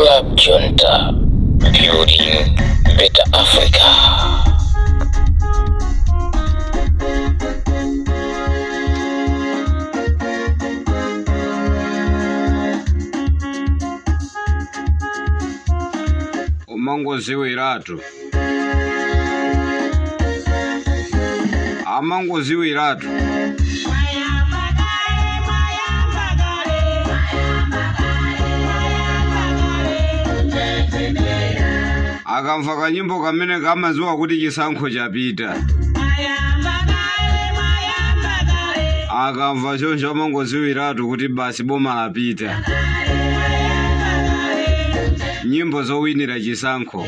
Club Junta, building better Africa. Amangoziwiratu akamva kanyimbo kamene kamaziwa kuti chisankho chapita. Akamva choncho amangoziwiratu kuti basi boma lapita. Nyimbo zowinira chisankho.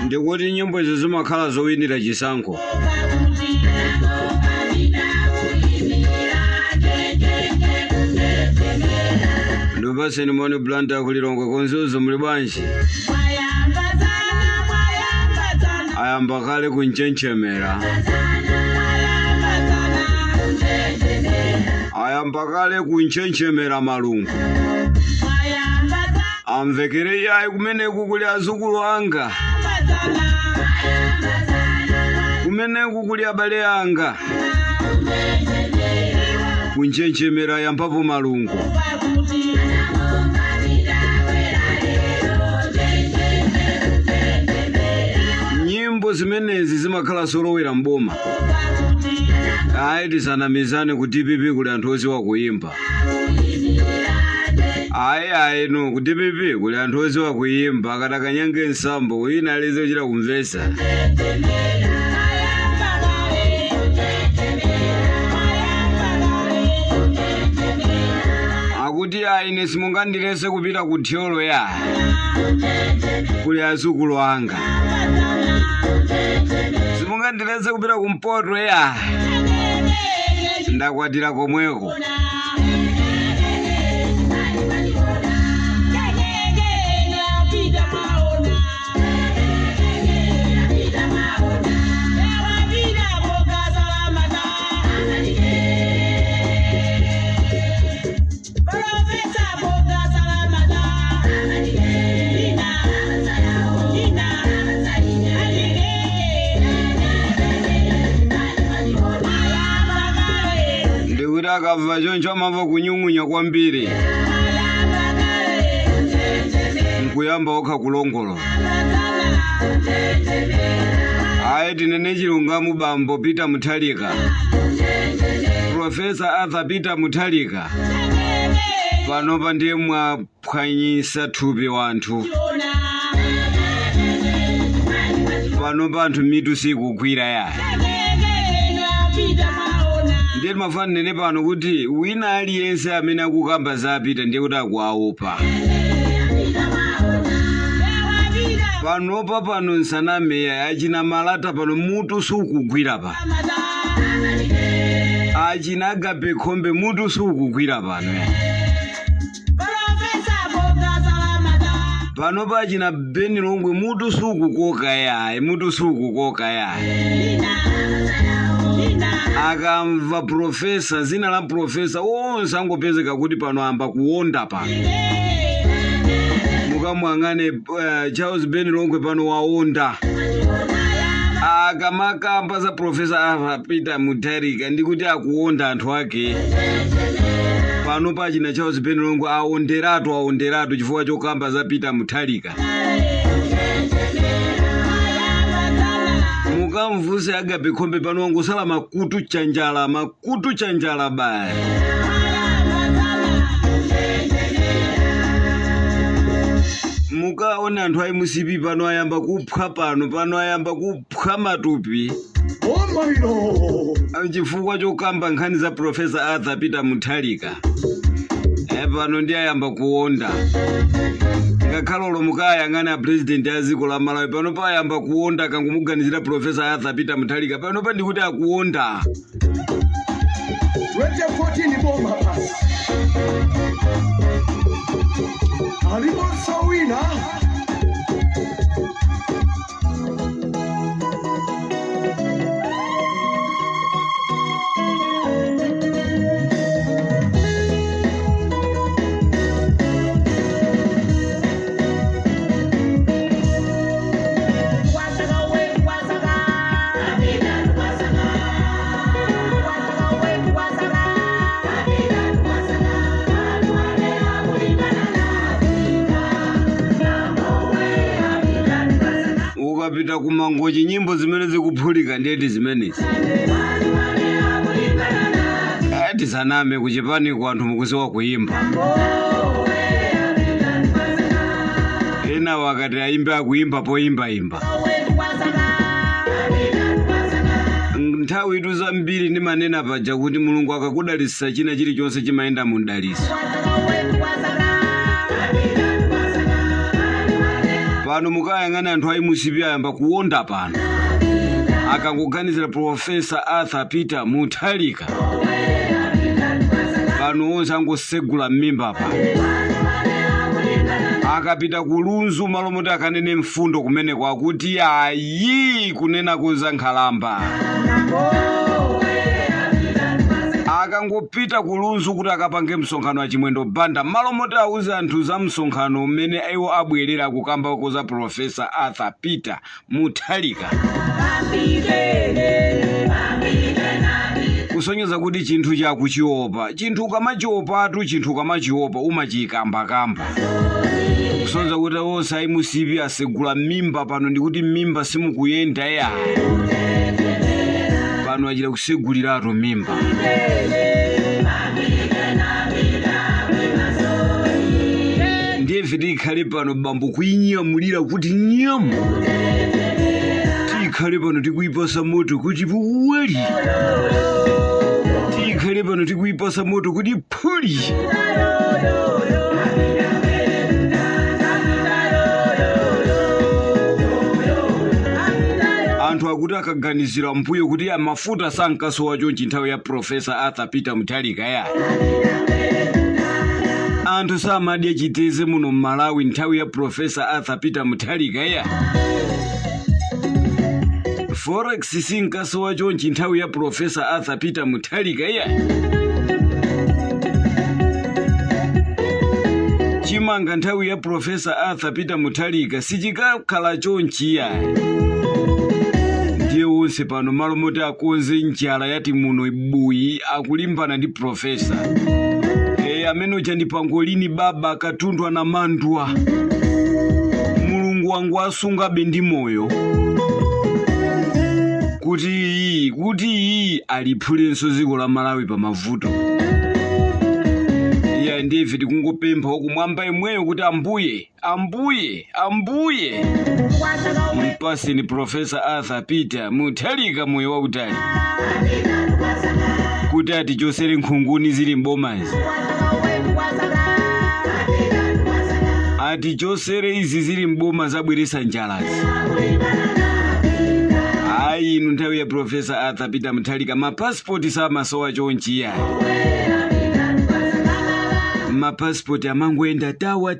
Ndikuti nyimbo izo zimakhala zowinira chisankho. Ndopase ni moni blanda kulilongo konzuzo muli bwanji. Ayamba kale kunchenchemera. Ayamba kale kunchenchemera malungu. Amvekere yayi kumene kukuli azukulu anga. Kumene kukuli abale anga. Kunchenchemera yampapo malungu. Nyimbo zimenezi zimakhala solowera mboma. Ayi tisanamizane ku DPP kuli anthu oziwa kuyimba. Ayi no ku DPP kuli anthu oziwa kuyimba akati akanyange nsambo wina alize kuchita kumvesa. Akuti ine simungandirese kupita ku thyolo ya kuli azukulu anga. Simungandirese kupita ku mpoto ya ndakwatira komweko. Akava choncho amava kunyung'unya kwambiri. Nkuyamba okha kulongolo. Ayi tinene chilungamu bambo Peter Mutharika. Professor Arthur Peter Mutharika. Panopa ndiye mwaphwanyisa thupi wanthu. Panopa anthu mitu sikugwira ya. Ndiye mafani nene pano kuti wina aliyense amene akukamba zapita ndiye kuti akuaopa. Panopa pano nsaname achina malata pano mutu sukugwira pa. Achina agape khombe mutu sukugwira pano. Panopa achina beni longwe mutu sukukoka ya, mutu sukukoka ya. Akamva profesa zina la profesa onse angopezeka kuti pano amba kuonda pa. Mukamwangane Charles Ben Longwe pano waonda. Akamakamba za profesa Peter Mutharika ndikuti akuonda anthu ake. Pano pachina Charles Ben Longwe aonderatu chifukwa chokamba za Peter Mutharika. Mukamvuse agape khombe pano wangosala makutu chanjala baya. Mukaona anthu ayi musipi pano ayamba kuphwa pano ayamba kuphwa matupi. Chifukwa chokamba nkhani za Professor Arthur Peter Mutharika. Pano ndi ayamba kuonda. Ngakhalolo mukayang'ana president ya dziko la Malawi pano payamba kuonda kangumuganizira Professor Arthur Peter Mutharika pano pa ndikuti akuonda. 2014 BOMA pass. Alibonsa wina. akapita kumangochi nyimbo zimene zikuphulika ndeti zimenezi. Ati saname kuchipani kwa anthu mukuziwa kuimba. Ena wakati aimbe akuimba poimba. Nthawi itu zambiri ndi manena paja kuti Mulungu akakudalitsa china chilichonse chimayenda mu dalitso. Pano mukayang'ana anthu aimusipi ayamba kuwonda pano. Akangoganizira Profesa Arthur Peter Mutharika. Pano onse angosegula m'mimba pa. Akapita kulunzu malo moti akanene mfundo kumene kwakuti ayi kunena kuza nkhalamba. Akangopita kulunzu kuti akapange msonkhano achimwendo banda malo moti auze anthu za msonkhano umene iwo abwerera kukamba koza Profesa Arthur Peter Mutharika. Kusonyeza kuti chinthu chakuchiopa. Chinthu kamachiopatu chinthu kamachiopa umachikamba. Kusonyeza kuti onse aimusipi asegula mimba pano ndikuti mimba simukuyenda ya. Pano achira kuseguliratu mimba. Ndiye tikhale pano bambo kuinyamulira kuti nyamu. Tikhale pano tikuipasa moto kuti puwali. Tikhale pano tikuipasa moto kuti phuli. Anthu akuti akaganizira mpuyo kuti mafuta sankasowa chonchi nthawi ya Profesa Arthur Peter Mutharika ya. Anthu samadya chiteze muno Malawi nthawi ya Profesa Arthur Peter Mutharika ya. Forex sinkasowa chonchi nthawi ya Profesa Arthur Peter Mutharika ya. Chimanga nthawi ya Profesa Arthur Peter Mutharika sichikakhala chonchi ya. Ndiye onse pano malo moti akonze njala yati muno ibuyi akulimbana ndi Profesa. Amene uchandipango lini baba akatundwa na mandwa. Mulungu wangu asungabe ndi moyo. Kuti aliphulenso dziko la Malawi pa mavuto. Ya ndiye tikungopempha kumwamba imweyo kuti ambuye. Mpaseni Profesa Arthur Peter Mutharika moyo wautali. Kuti atichosere nkhunguni zili mbomazi. Atichosere izi zili mboma zabweresa njalazi. Ayi inu nthawi ya Profesa Arthur Peter Mutharika mapasipoti samasowa chonchi ya. Mapasipoti amangoenda tawa.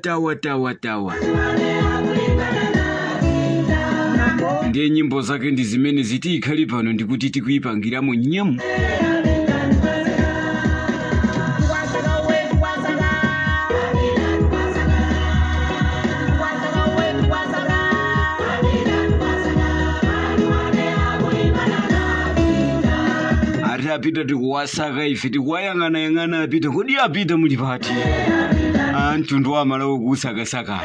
Ndiye nyimbo zake ndi zimene ziti ikhali pano ndikuti tikuipangiramo nyamu. Apita tikuwasaka ife tikuwayang'ana apita kodi apita muli pati. Anthu ndo amalawo kusakasaka.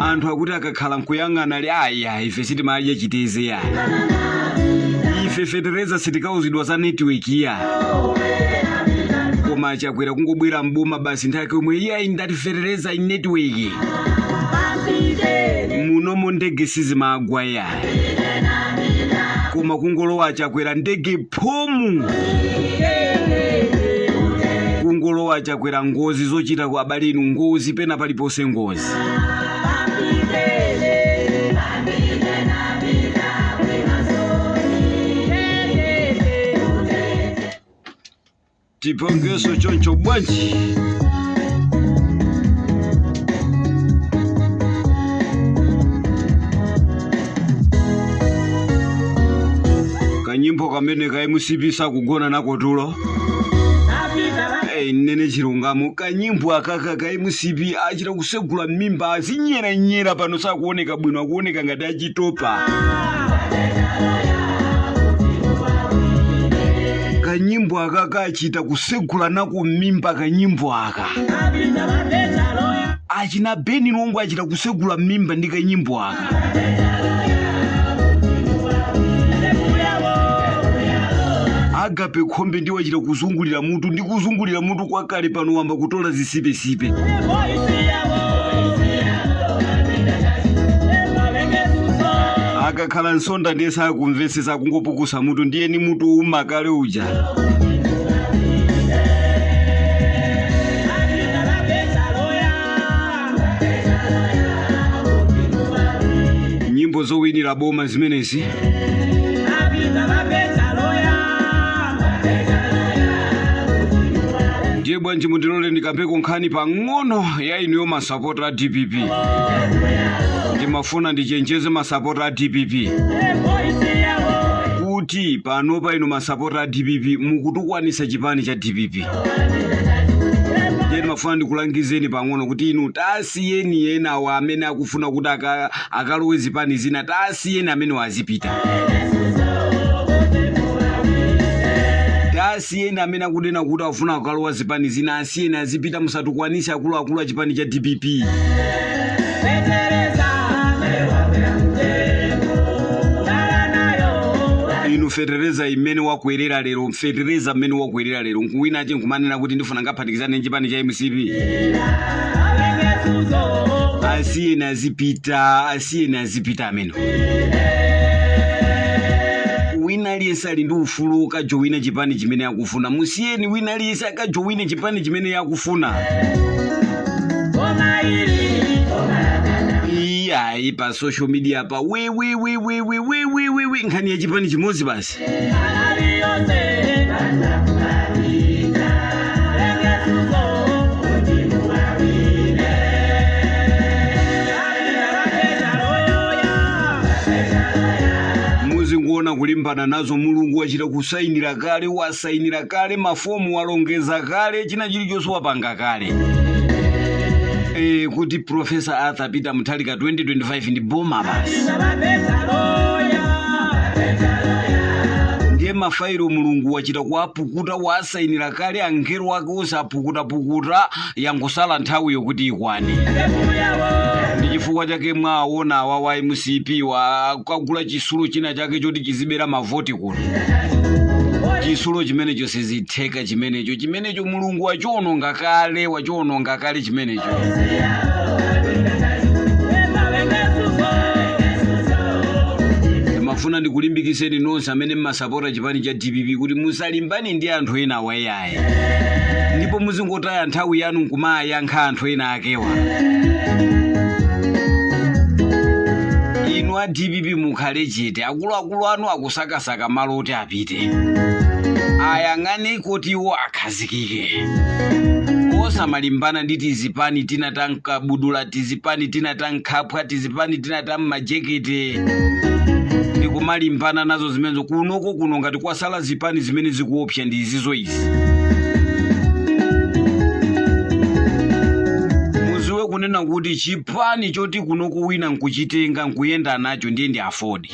Anthu akuti akakhala nkuyang'ana li aya ife sitimadya chiteze ya. Ife fetereza sitikauzidwa za network ya. Koma chakwera kungobwera mboma basi nthaka omwe iya ndati fetereza network. Munomo ndege sizimagwa ya. Koma kungolowa chakwera ndege phomu. Kungolowa chakwera ngozi zochita kwa abale inu ngozi pena palipose ngozi. Tipongeso choncho bwanji. Kanyimbo kamene kaimusipisa kugona nako tulo. Nene chirungamo kanyimbo akaka kaimusipi achira kusegula mimba azinyera pano sakuoneka bwino akuoneka ngati achitopa. Kanyimbo kanyimbo aka kachita kusegula nako mimba kanyimbo aka achina Beni Nongo achita kusegula mimba ndi kanyimbo aka Agape Khombe ndiwo achita kuzungulira mutu ndi kuzungulira mutu kwa kale pano wamba kutola zisipe akakhala nsonda ndesa kumvesesa kungopukusa mutu ndiye ni mutu umakale uja nyimbo zowinira boma zimenezi ndiye bwanji mundilole ndikambeko nkhani pang'ono ya inu masapota a DPP ndimafuna ndichenjeze masapota a DPP kuti panopa inu masapota a DPP mukutukwanisa chipani cha DPP ndiye ndimafuna ndikulangizeni pang'ono kuti inu tasiyeni ena awa amene akufuna kuti akalowe zipani zina tasiyeni amene wazipita asiyeni amene akudena kuti afuna kukalowa zipani zina asiyeni azipita musatukwanise akuluakulu a chipani cha DPP inu fetereza imene wakwerera lero fetereza amene wakwerera lero nkuwina ache nkumanena kuti ndifuna ngaphatikizane chipani cha MCP asiyeni azipita amene wina aliyesa ali ndi ufulu kajoina chipani chimene yakufuna musiyeni wina aliyesa kajoina chipani chimene yakufuna iya pa social media pa we nkhani ya chipani chimozi basi nguona kulimbana nazo mulungu wachita kusainira kale wasainira kale mafomu walongeza kale china chilichonse wapanga kale kuti Professor Arthur Peter Mutharika 2025 ndi boma basi ndiye mafairo mulungu wachita kuapukuta wasainira kale angelo wake osapukuta yangosala nthawi yokuti ikwane chifukwa chake mwaona awa MCP wakagula chisulo china chake choti chizibera mavoti kuno chisulo chimenecho sizitheka chimenecho mulungu wachiononga kale chimenecho mafuna ndikulimbikiseni nonse amene mmasapota chipani cha DPP kuti musalimbani ndi anthu ena awayaye ndipo muzingotaya nthawi yanu nkumayankha anthu ena akewa inu a DPP mukhale chete akuluakulu anu akusakasaka malo oti apite ayang'ane kuti iwo akhazikike osamalimbana ndi tizipani tinatankabudula tizipani tinatankhapwa tizipani tinatamajekete ndikumalimbana nazo zimenezo kuno ngati kwasala zipani zimene zikuopsa ndi izizo izi kunena kuti chipani choti kunoko wina nkuchitenga nkuyenda nacho ndiye ndi afford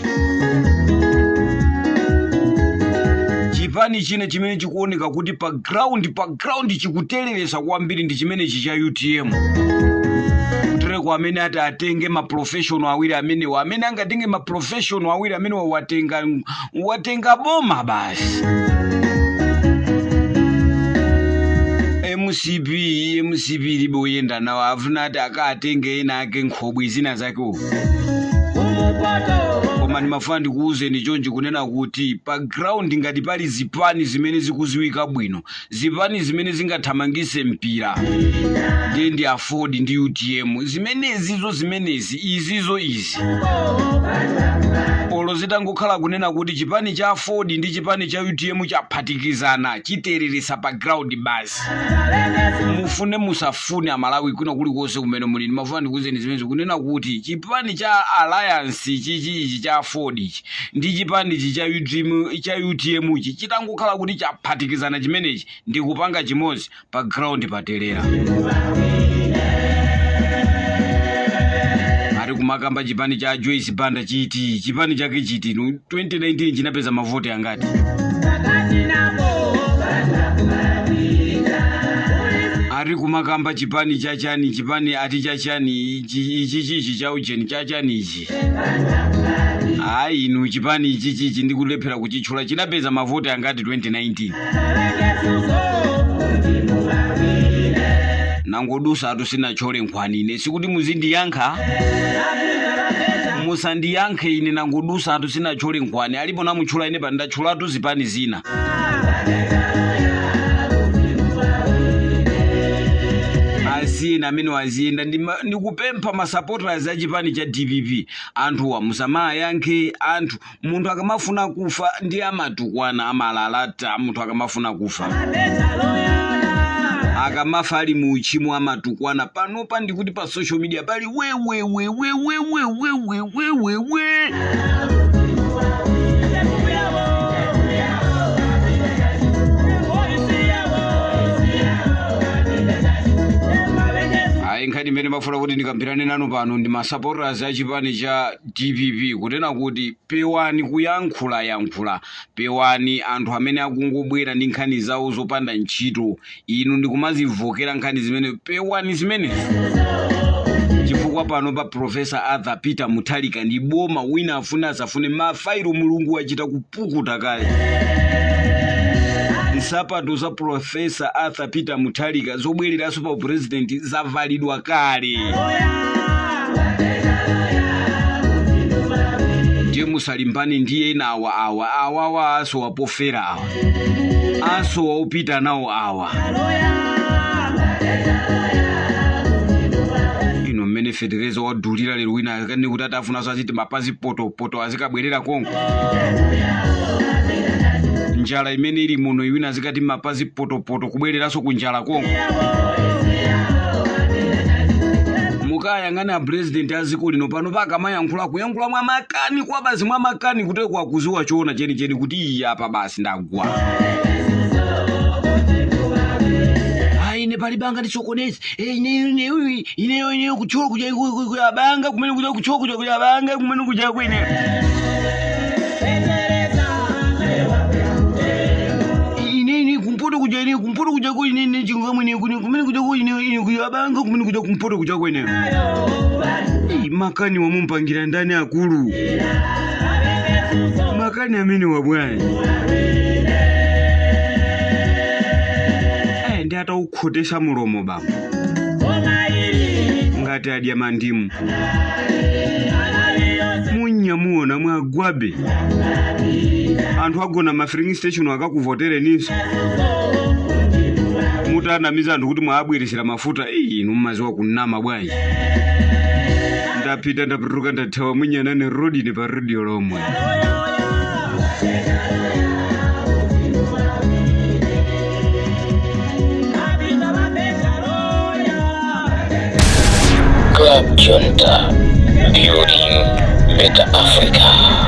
chipani chine chimene chikuoneka kuti pa ground chikutereresa kwambiri ndi chimene cha UTM kutereko amene ati atenge ma professional awiri amene angatenge ma professional awiri amene watenga boma basi MCP libe uyenda nawo afuna ati akatenge ena ake nkhobwe zina zake koma ndimafuna ndikuuzeni chonje kunena kuti pa ground ngati pali zipani zimene zikuziwika bwino zipani zimene zingathamangise mpira ndiye ndi afford ndi UTM zimenezi izizo olo zitangokhala kunena kuti chipani cha afford ndi chipani cha UTM chaphatikizana chitereresa pa ground basi mufune musafune amalawi kuno kulikonse kumene muli ndimafuna ndikuuzeni zimenezi kunena kuti chipani cha alliance chichi cha afford ndi chipani cha UTM chitangokhala kuti chaphatikizana chimenechi ndi kupanga chimozi pa ground paterera ari kumakamba chipani cha Joyce Banda chipani chake chiti 2019 chinapeza mavoti angati ari kumakamba chipani chachani chipani ati chachani ichi chaujeni chachani ichi hayi inu chipani ichi ndikulephera kuchichula chinapeza mavoti angati 2019 nangodusa atusina chole nkhwanine sikuti muzindiyankha musandiyankhe ine nangodusa atusina chole nkhwani alipo namuchula ine pandachulatu zipani zina asiyena amene waziyenda ndikupempha masupporters a chipani cha DPP anthu wa musamayankhe anthu munthu akamafuna kufa ndi amatukwana amalalata munthu akamafuna kufa akamafa ali mu uchimo amatukwana panopa ndikuti pa social media pali we nkhani imene mafuna kuti ndikambirane nanu pano ndi masupporters a chipani cha DPP kunena kuti pewani kuyankhula pewani anthu amene akungobwera ndi nkhani zawo zopanda ntchito inu ndikumazivokera nkhani zimene pewani zimene chifukwa pano pa Professor Arthur Peter Mutharika ndi boma wina afuna asafune mafairo mulungu wachita kupukuta kale nsapato za Professor Arthur Peter Mutharika zobwereraso pa president zavalidwa kale ndiye musalimbane ndiye nawa awa aso wapofera aso waupita nawo awa ino mmene federeza wadulira lero wina akane kuti atafuna saziti mapazi poto azikabwerera kongo njala imene ili muno iwina zikati mapazi poto kubwereraso kunjala kongo mukayang'ana president azikuli no pano pakamayankhula kuyankhula mwa makani kwa bazi mwa makani kuti kwakuziwa choona cheni kuti iya apa basi ndagwa ine pali banga ndisokonezi ine kucholo kuja banga kumene kuja kucholo kuja banga kumene kuja kwene kumpoto kuja ko ine chinga mwene kumene kuja ko ine kuyabanga kumene kuja kumpoto kuja kwene makani wamumpangira ndani akulu makani amene wabwana ndi ataukhotesha mulomo baba ngati adya mandimu munyamuona mwagwabe anthu agona ma filling station akakuvotere niso mutanamiza anthu kuti mwabweresera mafuta inu mmaziwa kunama bwanji ndapita ndapituka ndathawa munyanane road ne pa radio lomwe Club Junta, building better Africa.